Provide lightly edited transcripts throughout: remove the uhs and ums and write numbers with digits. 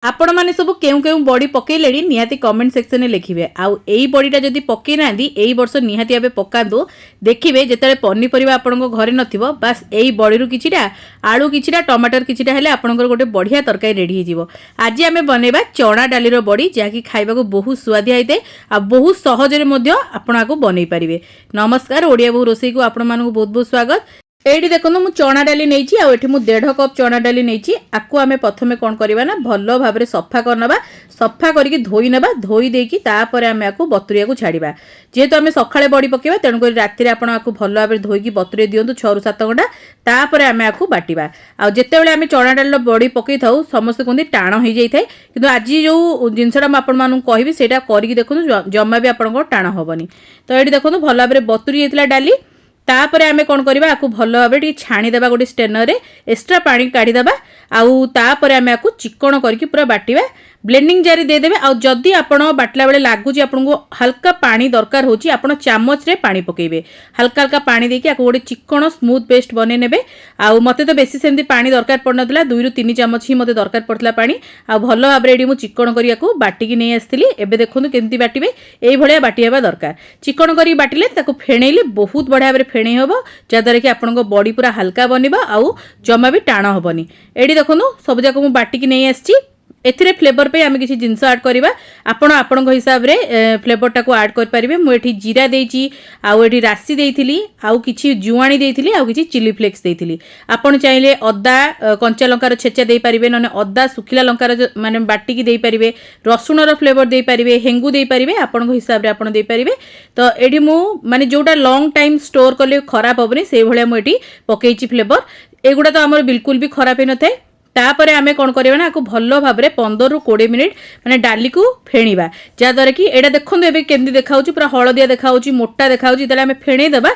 आपण मैंने सब केउ केउ बड़ी पकईले निहाती कमेंट सेक्शन में लिखे आउ यही बड़ीटा जदि पकई ना यही वर्ष निहाती भाव पकातु देखिए जिते पनीपरिया आपण घरे नथिबो बास यही बड़ी किछिटा आलू किछिटा टमाटर किछिटा हेले आपणकर गोटे बढ़िया तरकारी रेडी हो आज आम बनइबा चना डालीर बड़ी जहाँकि खाइबा बहुत सुआदिया होता है आ बहुत सहजरे मध्य आपण आपको बनई पारे। नमस्कार ओडिया बहु रोसई को आपण मानक बहुत बहुत स्वागत। एठी देखो मु चना डाली नहीं आ एठी मु 1.5 कप चना डाली नहीं आपको आम प्रथम कौन करवा ना भल भाव में सफा करनबा सफा करके धोई नबा धोई देकी तापर आम आपको बतुरिया को छाड़िबा जेहेतु आम सकाळे बड़ी पकेबा तेणुक राति आपण आपको भल भाव में धोईकी बतुरे दियंतु 6 ରୁ 7 घंटा तापर आम आपको बाटिबा आ जेतेबेले आम चना डाली बड़ी पकई थाउ समस्त कहते टाण हो जाए कि आज जो जिनसा आपण मानू कहबी सेटा करके देखो जमा भी आपण टाण हेनी। तो ये देखो भल भाव में बतुरी जाइतिला डाली तापर आमे कौन करबा आपको भल भाव में छाणीदेबा गोटे स्टेनर रे एक्स्ट्रा पानी काढ़ीदेबा आउ तापर आमे आपको चिकन करके पूरा बाटिबा ब्लेंडिंग जार देदेबे आ जदि आपण बाटला बेले लागुची आपको हल्का पानी दरकार होची आपण चामच रे पानी पकेबे हल्का हल्का पानी देकी आपको गोटे चिकन स्मूथ पेस्ट बने नेबे आउ मते तो बेसी सेमती पानी दरकार पड़नतला 2 ରୁ 3 चामच ही मते दरकार पड़तला पानी आ भल भाव में मु चिकन करियाको बाटिकी नहीं आस्थिली एबे देखुनु केमती बाटिबे एई भलिया बाटी हेबा दरकार चिकन करी बाटिले ताको फेणेइले बहुत बढ़िया भाव में फेणेई हबो जद्वारा कि आपनको बॉडी पूरा हल्का बनिबा आउ जमा भी टाण हबनी। एडी देखुनु सब जाक मु बाटिकी नहीं आस्छि एथिरे फ्लेवर पे आम किसी जिनस ऐड करवा आपण हिसाब रे फ्लेवर टाको ऐड कर पारिबे। मु एठी जीरा देइची आउ एठी राशि देइथिली आउ किछि जुआणी देइथिली आउ किछि चिली फ्लेक्स देइथिली आपण चाहिले अदा कंचा लंकार छेचा देइ पारिबे नने अदा सुखिला लंकार माने बाटिकी देइ पारिबे रसुण रो फ्लेवर देइ पारिबे हेंगु देइ पारिबे आपण हिसाब रे आपण देइ पारिबे। तो एठी मु माने जोटा लॉन्ग टाइम स्टोर करले खराब होबनी सेइ भलिया मु एठी पकेइची फ्लेवर एगुडा तो हमर बिल्कुल भी खराब हे न थाए। तापर आमे कौन करवा ना भल भाव में 15 ରୁ 20 मिनिट माने डाली को फेणीबा जहाँद्वारा कि एटा देखो एबे केमती देखा पूरा हलदिया देखा मोटा देखा आम फेणई देबा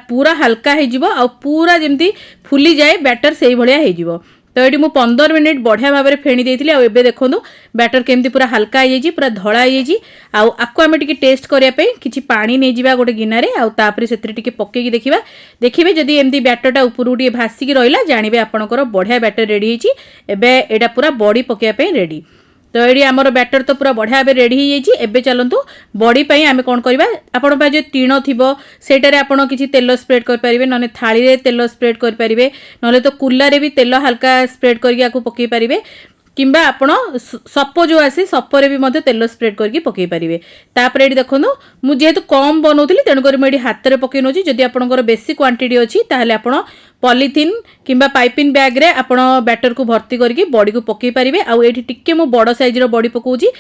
पूरा हल्का हो पूरा जमती फुली जाए बैटर से भाया हो। तो ये मुझे 15 मिनिट बढ़िया भाव में फेणी देती आबे देखो बैटर केमती पूरा हल्का हो पूरा धड़ा हो आपको आम टेस्ट करने किसी पानी नहीं जावा गोटे गिनारे आउे से पकईकी देखा देखिए जदि एमती बैटरटा ऊपर टे भासिकी रहा जानवे आपंकर बढ़िया बैटर रेडी होता पूरा बड़ी पकईया रेडी। तो ये आमर बैटर तो पूरा बढ़िया भाव रेडी हो चलतु बड़ी आम कौन करवा आपण जो तीण थी सेटारे आपड़ किसी तेल स्प्रेड करेंगे ना थाली रे तेल स्प्रेड करेंगे ना तो कुल्लारे भी तेल हल्का स्प्रेड करके पकई पारे किंबा आपण सप जो आसे सपर भी तेल स्प्रेड करके पकई पारे। तापर ये देखो मुझे कम बनाऊली तेणुक मुझे हाथ में पकई नौ जदि आपंकर बेसी क्वांटिटी अच्छी ताहले आपण पॉलीथिन किंबा पाइपिंग बैग रे आपण बैटर को भर्ती करके बड़ी को पकई पारे। आउ एठी टिक्के मु बड़ साइज रो बड़ी पकाउची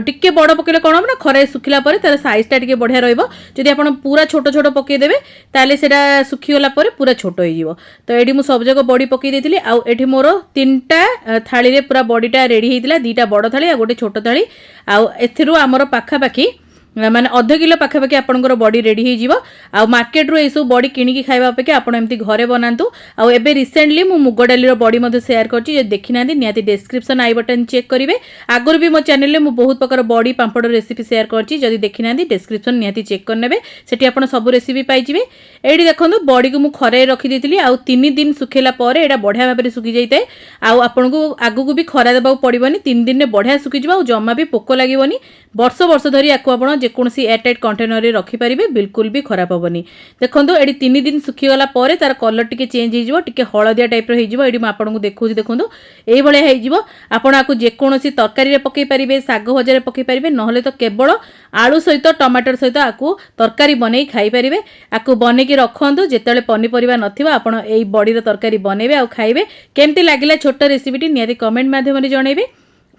टिक्के बड़ पकेले कोन ना खरे सुखिला परे तार साइज टा टिके बढ़िया रहइबो जदि आपण पूरा छोट छोट पकई देबे ताले सेटा सुखी होला परे पूरा छोट होई जिवो। तो एठी मु सब जगह बड़ी पकई देथिली आउ एठी मोर 3टा थाली रे पूरा बड़ीटा रेडी हेतिला 2टा बड़ थाली आ गोटे छोट थाली आउ एथिरु हमर पाखा पाखी माने आधा किलो पाखापाखि आपंकर बड़ी रेडी हो मार्केट रू सब बड़ी किणिकी खाଇବା अपेक्षा आपण एमती घरे बनातु। आउ एबे रिसेंटली मु मुग डाली बड़ी शेयर करछि देखि ना निहाती डिस्क्रिप्शन आई बटन चेक करिवे आगुर भी मो चैनल रे मु बहुत प्रकार बड़ी पांपड़ रेसिपी शेयर करछि जदि देखि ना डिस्क्रिप्शन निहाती चेक करनेबे सेठी आपण सब रेसिपी पाई जिवे। एडी देखंतु बड़ी को मु खरे रखी देतिली आउ 3 दिन सुखेला परे एडा बढ़िया भाबरे सुखी जाइते आउ आपण को आगु को भी खरा देबा पड़िबनी 3 दिन रे बढ़िया सुखी जिवो जम्मा भी पोको लागिबनी वर्ष वर्ष धरी आकु आपण जेकोसी एयरटाइट कंटेनर रे रखी पारिबे बिल्कुल भी खराब होबनी। देखंतु एडी 3 दिन सुखी गला परे तार कलर टिके चेंज हो जिवो टिके हळदिया टाइप रो हो जिवो एडी म आपण को देखौछि देखंतु एई भले हो जिवो आपण आकु जेकोसी तरकारी रे पकई पारिबे साग भजा रे पकई पारिबे नहले तो केवल आलू सहित टमाटर सहित आकु तरकारी बनै खाई पारिबे आकु बनै कि रखंतु जेतेले पनीपरिबा नथिबा आपण एई बड़ी रो तरकारी बनेबे आ खाइबे केमती लागिला छोट रेसिपीटी निहाती कमेंट माध्यम रे जणैबे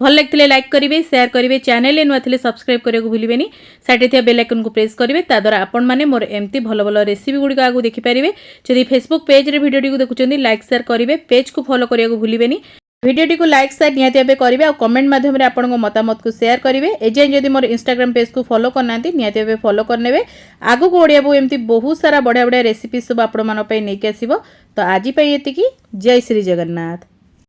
भल लगे लाइक करेंगे शेयर करेंगे चैनल नुआ थे सब्सक्राइब करने को भूलें साइड थे बेल आइकन को प्रेस करेंगे ताद्वारा आपण मैंने मोर एमती भल भल रेसिपी गुड़िक आगे देखिपारे जदि फेसबुक पेज रे वीडियो को देखुं लाइक शेयर करेंगे पेज को फॉलो करने को भूलें वीडियो को लाइक शेयर निहाती भाव करेंगे और कमेंट माध्यम आपण मतामत को शेयर करेंगे एजाए जदि मोर इंस्टाग्राम पेज को फॉलो करना निहाती भाव फॉलो करने आगू को ओडिया एमती बहुत सारा बढ़िया बढ़िया रेसिपी सब आपण नहीं आसो। तो आज ये जय श्री जगन्नाथ।